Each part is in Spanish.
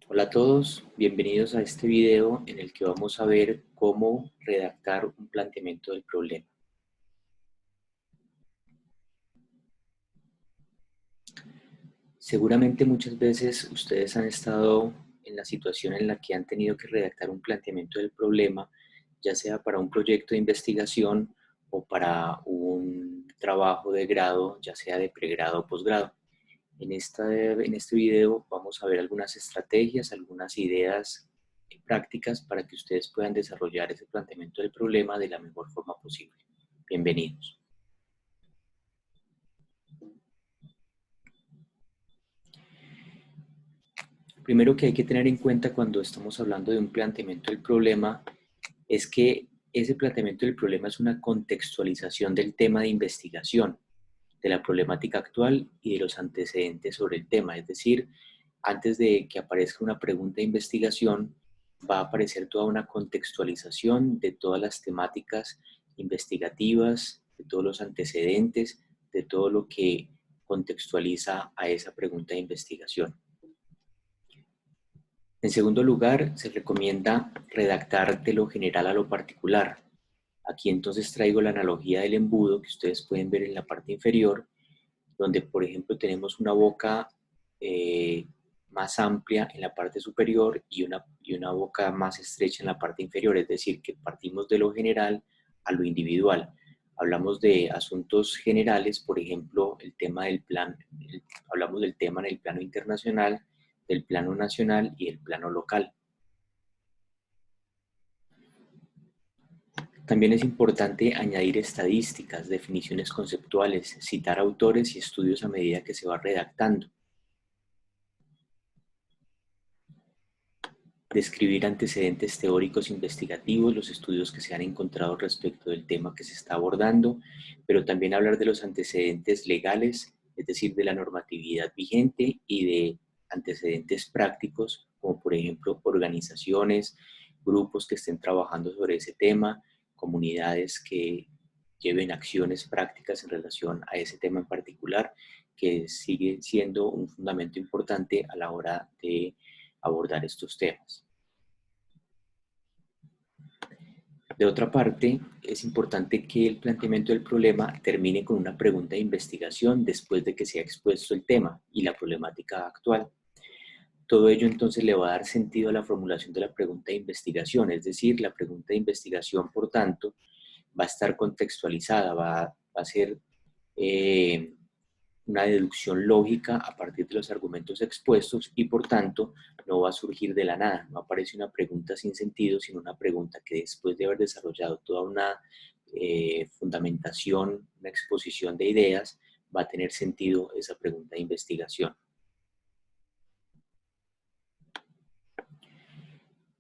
Hola a todos, bienvenidos a este video en el que vamos a ver cómo redactar un planteamiento del problema. Seguramente muchas veces ustedes han estado en la situación en la que han tenido que redactar un planteamiento del problema, ya sea para un proyecto de investigación o para un trabajo de grado, ya sea de pregrado o posgrado. En este video vamos a ver algunas estrategias, algunas ideas prácticas para que ustedes puedan desarrollar ese planteamiento del problema de la mejor forma posible. Bienvenidos. Primero que hay que tener en cuenta cuando estamos hablando de un planteamiento del problema es que ese planteamiento del problema es una contextualización del tema de investigación, de la problemática actual y de los antecedentes sobre el tema. Es decir, antes de que aparezca una pregunta de investigación, va a aparecer toda una contextualización de todas las temáticas investigativas, de todos los antecedentes, de todo lo que contextualiza a esa pregunta de investigación. En segundo lugar, se recomienda redactar de lo general a lo particular. Aquí entonces traigo la analogía del embudo que ustedes pueden ver en la parte inferior, donde por ejemplo tenemos una boca más amplia en la parte superior y una boca más estrecha en la parte inferior, es decir, que partimos de lo general a lo individual. Hablamos de asuntos generales, por ejemplo, el tema del plan, hablamos del tema en el plano internacional, del plano nacional y el plano local. También es importante añadir estadísticas, definiciones conceptuales, citar autores y estudios a medida que se va redactando. Describir antecedentes teóricos investigativos, los estudios que se han encontrado respecto del tema que se está abordando, pero también hablar de los antecedentes legales, es decir, de la normatividad vigente y de antecedentes prácticos, como por ejemplo organizaciones, grupos que estén trabajando sobre ese tema, comunidades que lleven acciones prácticas en relación a ese tema en particular, que sigue siendo un fundamento importante a la hora de abordar estos temas. De otra parte, es importante que el planteamiento del problema termine con una pregunta de investigación después de que se ha expuesto el tema y la problemática actual. Todo ello entonces le va a dar sentido a la formulación de la pregunta de investigación, es decir, la pregunta de investigación, por tanto, va a estar contextualizada, va a ser una deducción lógica a partir de los argumentos expuestos y por tanto no va a surgir de la nada, no aparece una pregunta sin sentido, sino una pregunta que después de haber desarrollado toda una fundamentación, una exposición de ideas, va a tener sentido esa pregunta de investigación.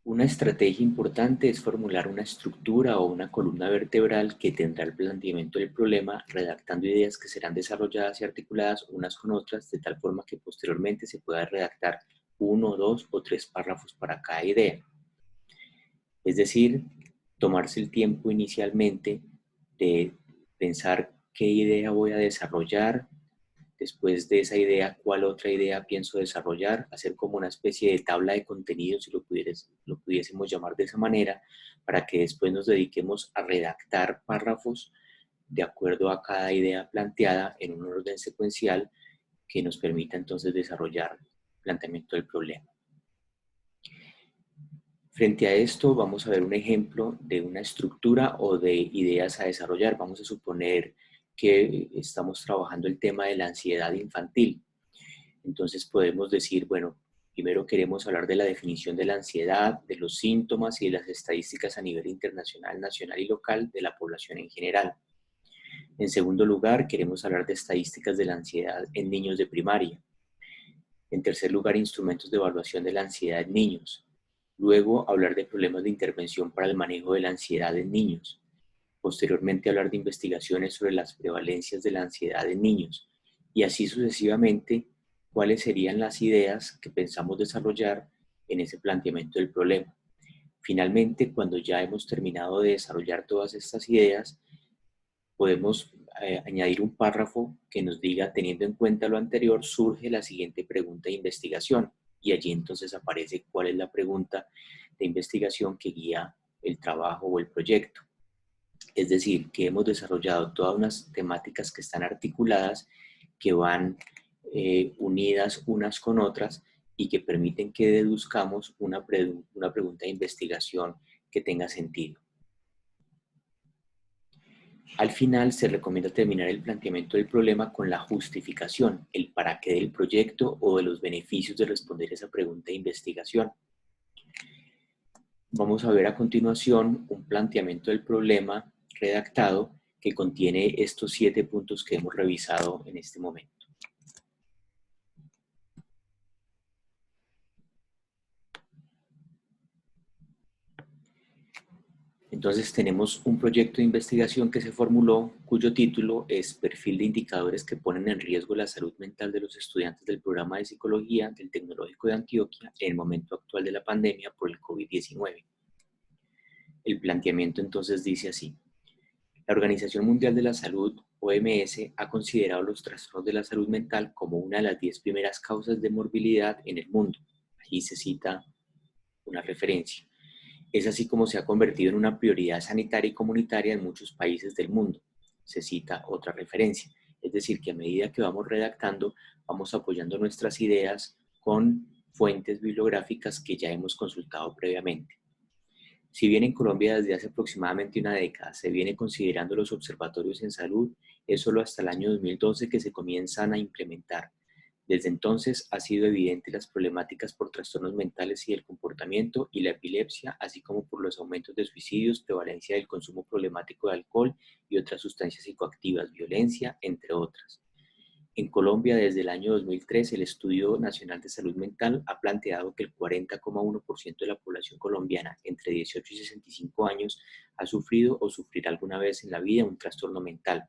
Una estrategia importante es formular una estructura o una columna vertebral que tendrá el planteamiento del problema, redactando ideas que serán desarrolladas y articuladas unas con otras, de tal forma que posteriormente se pueda redactar 1, 2 o 3 párrafos para cada idea. Es decir, tomarse el tiempo inicialmente de pensar qué idea voy a desarrollar, después de esa idea, cuál otra idea pienso desarrollar, hacer como una especie de tabla de contenidos, si lo pudiésemos llamar de esa manera, para que después nos dediquemos a redactar párrafos de acuerdo a cada idea planteada en un orden secuencial que nos permita entonces desarrollar el planteamiento del problema. Frente a esto, vamos a ver un ejemplo de una estructura o de ideas a desarrollar. Vamos a suponer que estamos trabajando el tema de la ansiedad infantil. Entonces podemos decir, bueno, primero queremos hablar de la definición de la ansiedad, de los síntomas y de las estadísticas a nivel internacional, nacional y local de la población en general. En segundo lugar, queremos hablar de estadísticas de la ansiedad en niños de primaria. En tercer lugar, instrumentos de evaluación de la ansiedad en niños. Luego, hablar de problemas de intervención para el manejo de la ansiedad en niños. Posteriormente, hablar de investigaciones sobre las prevalencias de la ansiedad en niños. Y así sucesivamente, cuáles serían las ideas que pensamos desarrollar en ese planteamiento del problema. Finalmente, cuando ya hemos terminado de desarrollar todas estas ideas, podemos añadir un párrafo que nos diga, teniendo en cuenta lo anterior, surge la siguiente pregunta de investigación. y allí entonces aparece cuál es la pregunta de investigación que guía el trabajo o el proyecto. Es decir, que hemos desarrollado todas unas temáticas que están articuladas, que van unidas unas con otras y que permiten que deduzcamos una pregunta de investigación que tenga sentido. Al final se recomienda terminar el planteamiento del problema con la justificación, el para qué del proyecto o de los beneficios de responder esa pregunta de investigación. Vamos a ver a continuación un planteamiento del problema redactado que contiene estos 7 puntos que hemos revisado en este momento. Entonces tenemos un proyecto de investigación que se formuló cuyo título es Perfil de indicadores que ponen en riesgo la salud mental de los estudiantes del programa de psicología del Tecnológico de Antioquia en el momento actual de la pandemia por el COVID-19. El planteamiento entonces dice así: la Organización Mundial de la Salud, OMS, ha considerado los trastornos de la salud mental como una de las 10 primeras causas de morbilidad en el mundo. Allí se cita una referencia. Es así como se ha convertido en una prioridad sanitaria y comunitaria en muchos países del mundo. Se cita otra referencia. Es decir, que a medida que vamos redactando, vamos apoyando nuestras ideas con fuentes bibliográficas que ya hemos consultado previamente. Si bien en Colombia desde hace aproximadamente una década se viene considerando los observatorios en salud, es solo hasta el año 2012 que se comienzan a implementar. Desde entonces ha sido evidente las problemáticas por trastornos mentales y del comportamiento y la epilepsia, así como por los aumentos de suicidios, prevalencia del consumo problemático de alcohol y otras sustancias psicoactivas, violencia, entre otras. En Colombia, desde el año 2003, el Estudio Nacional de Salud Mental ha planteado que el 40,1% de la población colombiana entre 18 y 65 años ha sufrido o sufrirá alguna vez en la vida un trastorno mental.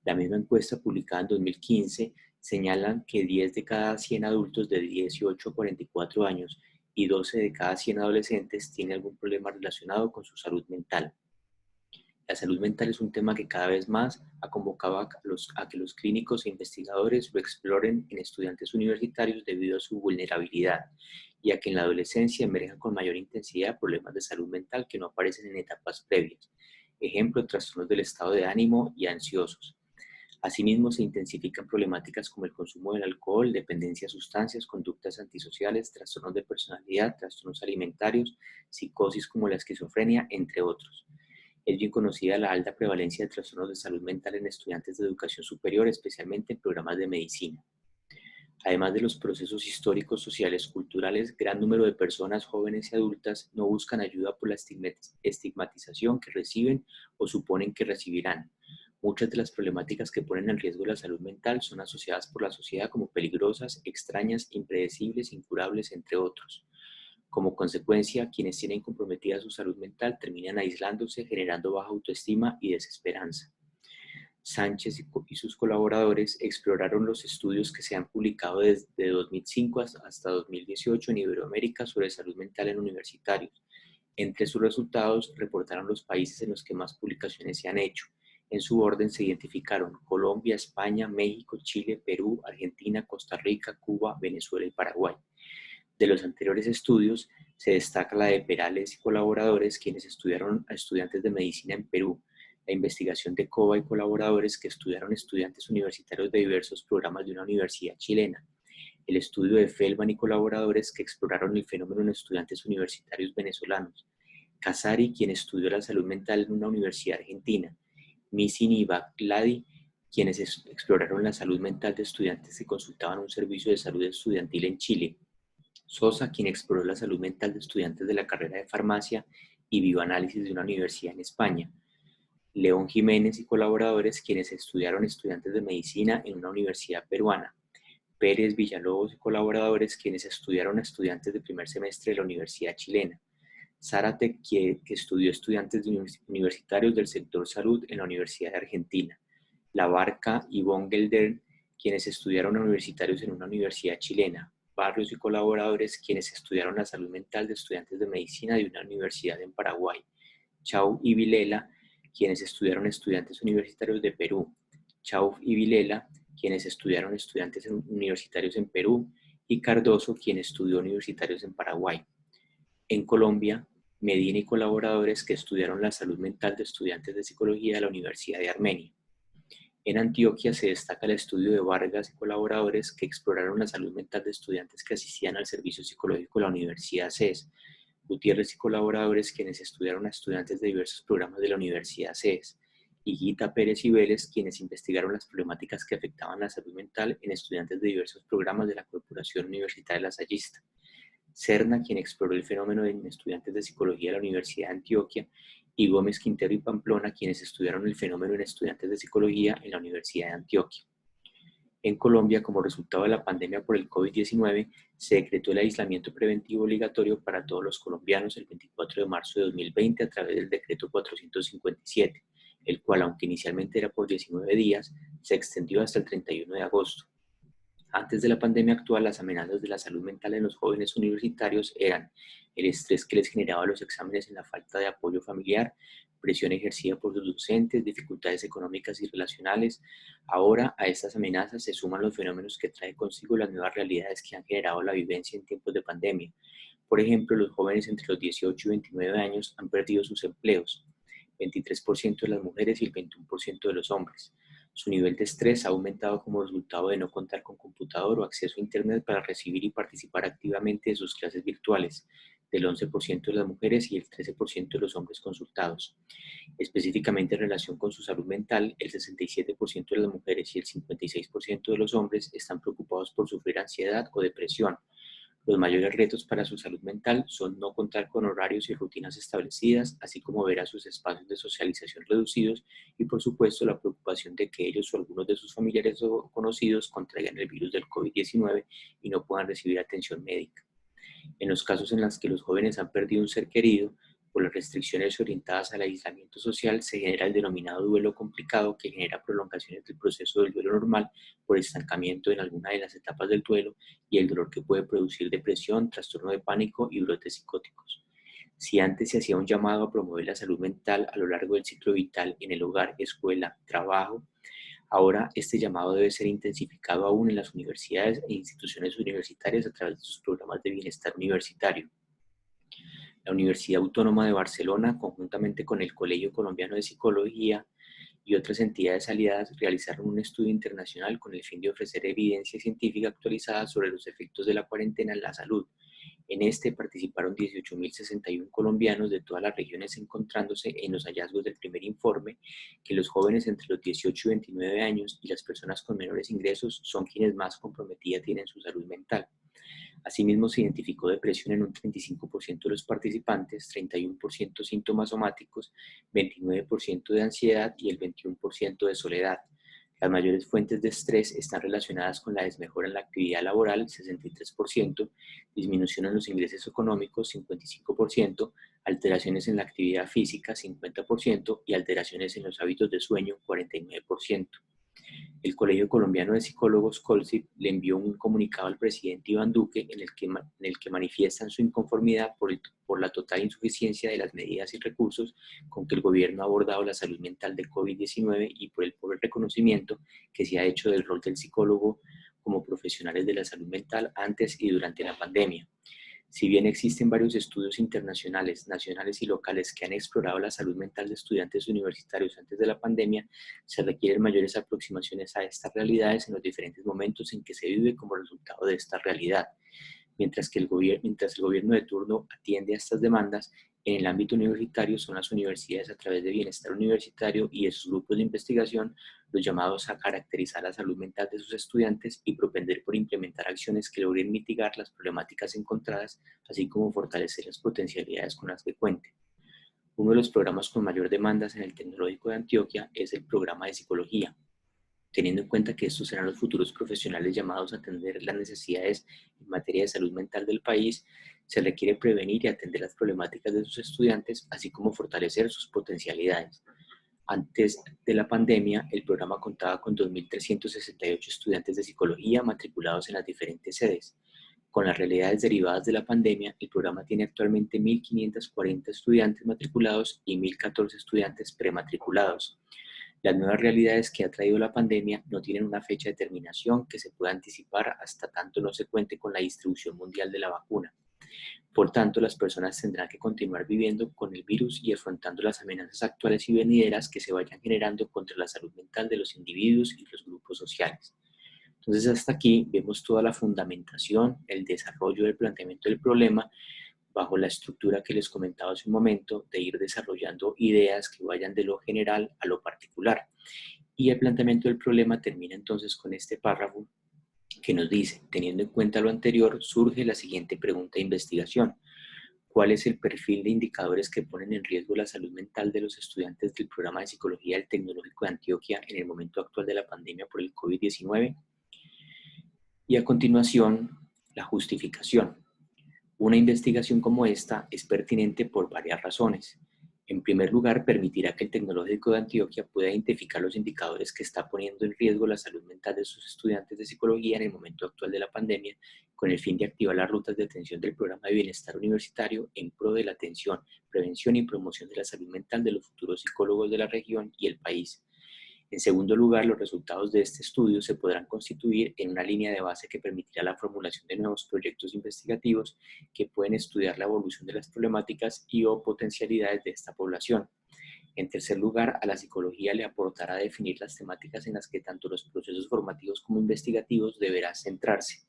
La misma encuesta publicada en 2015 señala que 10 de cada 100 adultos de 18 a 44 años y 12 de cada 100 adolescentes tienen algún problema relacionado con su salud mental. La salud mental es un tema que cada vez más ha convocado a que los clínicos e investigadores lo exploren en estudiantes universitarios debido a su vulnerabilidad y a que en la adolescencia emerjan con mayor intensidad problemas de salud mental que no aparecen en etapas previas. Ejemplo, trastornos del estado de ánimo y ansiosos. Asimismo, se intensifican problemáticas como el consumo del alcohol, dependencia a sustancias, conductas antisociales, trastornos de personalidad, trastornos alimentarios, psicosis como la esquizofrenia, entre otros. Es bien conocida la alta prevalencia de trastornos de salud mental en estudiantes de educación superior, especialmente en programas de medicina. Además de los procesos históricos, sociales, culturales, gran número de personas jóvenes y adultas no buscan ayuda por la estigmatización que reciben o suponen que recibirán. Muchas de las problemáticas que ponen en riesgo la salud mental son asociadas por la sociedad como peligrosas, extrañas, impredecibles, incurables, entre otros. Como consecuencia, quienes tienen comprometida su salud mental terminan aislándose, generando baja autoestima y desesperanza. Sánchez y sus colaboradores exploraron los estudios que se han publicado desde 2005 hasta 2018 en Iberoamérica sobre salud mental en universitarios. Entre sus resultados, reportaron los países en los que más publicaciones se han hecho. En su orden se identificaron Colombia, España, México, Chile, Perú, Argentina, Costa Rica, Cuba, Venezuela y Paraguay. De los anteriores estudios, se destaca la de Perales y colaboradores, quienes estudiaron a estudiantes de medicina en Perú, la investigación de Cova y colaboradores, que estudiaron estudiantes universitarios de diversos programas de una universidad chilena, el estudio de Feldman y colaboradores, que exploraron el fenómeno en estudiantes universitarios venezolanos, Casari, quien estudió la salud mental en una universidad argentina, Misin y Bakladi, quienes exploraron la salud mental de estudiantes que consultaban un servicio de salud estudiantil en Chile, Sosa, quien exploró la salud mental de estudiantes de la carrera de farmacia y bioanálisis de una universidad en España, León Jiménez y colaboradores, quienes estudiaron estudiantes de medicina en una universidad peruana, Pérez Villalobos y colaboradores, quienes estudiaron estudiantes de primer semestre de la universidad chilena, Zárate, que estudió estudiantes universitarios del sector salud en la Universidad de Argentina, Labarca y von Gelder, quienes estudiaron universitarios en una universidad chilena, Barrios y colaboradores, quienes estudiaron la salud mental de estudiantes de medicina de una universidad en Paraguay, Chau y Vilela, quienes estudiaron estudiantes universitarios de Perú, Chau y Vilela, quienes estudiaron estudiantes universitarios en Perú, y Cardoso, quien estudió universitarios en Paraguay. En Colombia, Medina y colaboradores que estudiaron la salud mental de estudiantes de psicología de la Universidad de Armenia. En Antioquia se destaca el estudio de Vargas y colaboradores que exploraron la salud mental de estudiantes que asistían al servicio psicológico de la Universidad CES. Gutiérrez y colaboradores quienes estudiaron a estudiantes de diversos programas de la Universidad CES. Y Guita Pérez y Vélez quienes investigaron las problemáticas que afectaban la salud mental en estudiantes de diversos programas de la Corporación Universitaria Lasallista. Serna, quien exploró el fenómeno en estudiantes de psicología de la Universidad de Antioquia, y Gómez Quintero y Pamplona, quienes estudiaron el fenómeno en estudiantes de psicología en la Universidad de Antioquia. En Colombia, como resultado de la pandemia por el COVID-19, se decretó el aislamiento preventivo obligatorio para todos los colombianos el 24 de marzo de 2020 a través del decreto 457, el cual, aunque inicialmente era por 19 días, se extendió hasta el 31 de agosto. Antes de la pandemia actual, las amenazas de la salud mental en los jóvenes universitarios eran el estrés que les generaba los exámenes en la falta de apoyo familiar, presión ejercida por sus docentes, dificultades económicas y relacionales. Ahora a estas amenazas se suman los fenómenos que trae consigo las nuevas realidades que han generado la vivencia en tiempos de pandemia. Por ejemplo, los jóvenes entre los 18 y 29 años han perdido sus empleos, 23% de las mujeres y el 21% de los hombres. Su nivel de estrés ha aumentado como resultado de no contar con computador o acceso a Internet para recibir y participar activamente de sus clases virtuales, del 11% de las mujeres y el 13% de los hombres consultados. Específicamente en relación con su salud mental, el 67% de las mujeres y el 56% de los hombres están preocupados por sufrir ansiedad o depresión. Los mayores retos para su salud mental son no contar con horarios y rutinas establecidas, así como ver a sus espacios de socialización reducidos y, por supuesto, la preocupación de que ellos o algunos de sus familiares o conocidos contraigan el virus del COVID-19 y no puedan recibir atención médica. En los casos en los que los jóvenes han perdido un ser querido, por las restricciones orientadas al aislamiento social, se genera el denominado duelo complicado que genera prolongaciones del proceso del duelo normal por estancamiento en alguna de las etapas del duelo y el dolor que puede producir depresión, trastorno de pánico y brotes psicóticos. Si antes se hacía un llamado a promover la salud mental a lo largo del ciclo vital en el hogar, escuela, trabajo, ahora este llamado debe ser intensificado aún en las universidades e instituciones universitarias a través de sus programas de bienestar universitario. La Universidad Autónoma de Barcelona, conjuntamente con el Colegio Colombiano de Psicología y otras entidades aliadas, realizaron un estudio internacional con el fin de ofrecer evidencia científica actualizada sobre los efectos de la cuarentena en la salud. En este participaron 18.061 colombianos de todas las regiones, encontrándose en los hallazgos del primer informe que los jóvenes entre los 18 y 29 años y las personas con menores ingresos son quienes más comprometida tienen su salud mental. Asimismo, se identificó depresión en un 35% de los participantes, 31% síntomas somáticos, 29% de ansiedad y el 21% de soledad. Las mayores fuentes de estrés están relacionadas con la desmejora en la actividad laboral, 63%, disminución en los ingresos económicos, 55%, alteraciones en la actividad física, 50%, y alteraciones en los hábitos de sueño, 49%. El Colegio Colombiano de Psicólogos, COLSIP, le envió un comunicado al presidente Iván Duque en el que manifiestan su inconformidad por la total insuficiencia de las medidas y recursos con que el gobierno ha abordado la salud mental del COVID-19 y por el pobre reconocimiento que se ha hecho del rol del psicólogo como profesionales de la salud mental antes y durante la pandemia. Si bien existen varios estudios internacionales, nacionales y locales que han explorado la salud mental de estudiantes universitarios antes de la pandemia, se requieren mayores aproximaciones a estas realidades en los diferentes momentos en que se vive como resultado de esta realidad. Mientras el gobierno de turno atiende a estas demandas, en el ámbito universitario son las universidades a través de bienestar universitario y de sus grupos de investigación los llamados a caracterizar la salud mental de sus estudiantes y propender por implementar acciones que logren mitigar las problemáticas encontradas, así como fortalecer las potencialidades con las que cuenten. Uno de los programas con mayor demandas en el Tecnológico de Antioquia es el programa de psicología. Teniendo en cuenta que estos serán los futuros profesionales llamados a atender las necesidades en materia de salud mental del país, se requiere prevenir y atender las problemáticas de sus estudiantes, así como fortalecer sus potencialidades. Antes de la pandemia, el programa contaba con 2.368 estudiantes de psicología matriculados en las diferentes sedes. Con las realidades derivadas de la pandemia, el programa tiene actualmente 1.540 estudiantes matriculados y 1.014 estudiantes prematriculados. Las nuevas realidades que ha traído la pandemia no tienen una fecha de terminación que se pueda anticipar hasta tanto no se cuente con la distribución mundial de la vacuna. Por tanto, las personas tendrán que continuar viviendo con el virus y afrontando las amenazas actuales y venideras que se vayan generando contra la salud mental de los individuos y los grupos sociales. Entonces, hasta aquí vemos toda la fundamentación, el desarrollo del planteamiento del problema bajo la estructura que les comentaba hace un momento, de ir desarrollando ideas que vayan de lo general a lo particular. Y el planteamiento del problema termina entonces con este párrafo que nos dice, teniendo en cuenta lo anterior, surge la siguiente pregunta de investigación. ¿Cuál es el perfil de indicadores que ponen en riesgo la salud mental de los estudiantes del programa de psicología del Tecnológico de Antioquia en el momento actual de la pandemia por el COVID-19? Y a continuación, la justificación. Una investigación como esta es pertinente por varias razones. En primer lugar, permitirá que el Tecnológico de Antioquia pueda identificar los indicadores que está poniendo en riesgo la salud mental de sus estudiantes de psicología en el momento actual de la pandemia, con el fin de activar las rutas de atención del programa de bienestar universitario en pro de la atención, prevención y promoción de la salud mental de los futuros psicólogos de la región y el país. En segundo lugar, los resultados de este estudio se podrán constituir en una línea de base que permitirá la formulación de nuevos proyectos investigativos que pueden estudiar la evolución de las problemáticas y o potencialidades de esta población. En tercer lugar, a la psicología le aportará definir las temáticas en las que tanto los procesos formativos como investigativos deberán centrarse.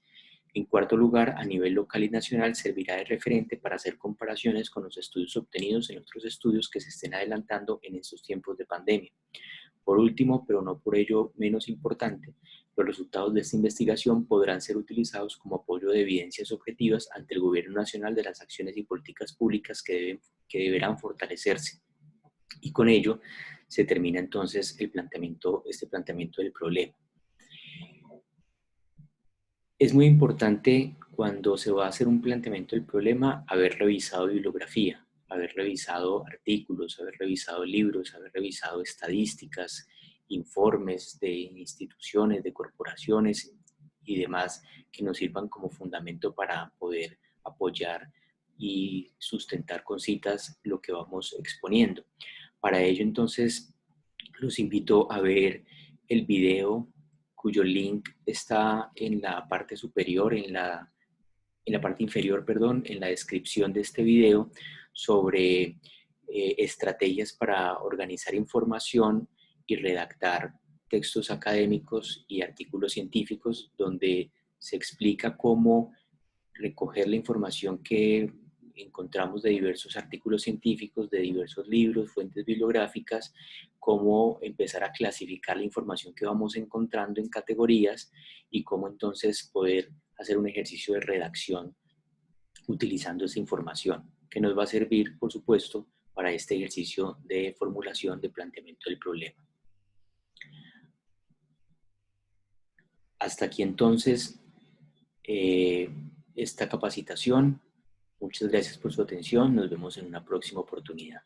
En cuarto lugar, a nivel local y nacional servirá de referente para hacer comparaciones con los estudios obtenidos en otros estudios que se estén adelantando en estos tiempos de pandemia. Por último, pero no por ello menos importante, los resultados de esta investigación podrán ser utilizados como apoyo de evidencias objetivas ante el Gobierno Nacional de las acciones y políticas públicas que deberán fortalecerse. Y con ello se termina entonces este planteamiento del problema. Es muy importante cuando se va a hacer un planteamiento del problema haber revisado bibliografía, haber revisado artículos, haber revisado libros, haber revisado estadísticas, informes de instituciones, de corporaciones y demás que nos sirvan como fundamento para poder apoyar y sustentar con citas lo que vamos exponiendo. Para ello, entonces, los invito a ver el video cuyo link está en la parte superior, en la parte inferior, perdón, en la descripción de este video sobre estrategias para organizar información y redactar textos académicos y artículos científicos donde se explica cómo recoger la información que encontramos de diversos artículos científicos, de diversos libros, fuentes bibliográficas, cómo empezar a clasificar la información que vamos encontrando en categorías y cómo entonces poder hacer un ejercicio de redacción utilizando esa información, que nos va a servir, por supuesto, para este ejercicio de formulación de planteamiento del problema. Hasta aquí entonces esta capacitación. Muchas gracias por su atención. Nos vemos en una próxima oportunidad.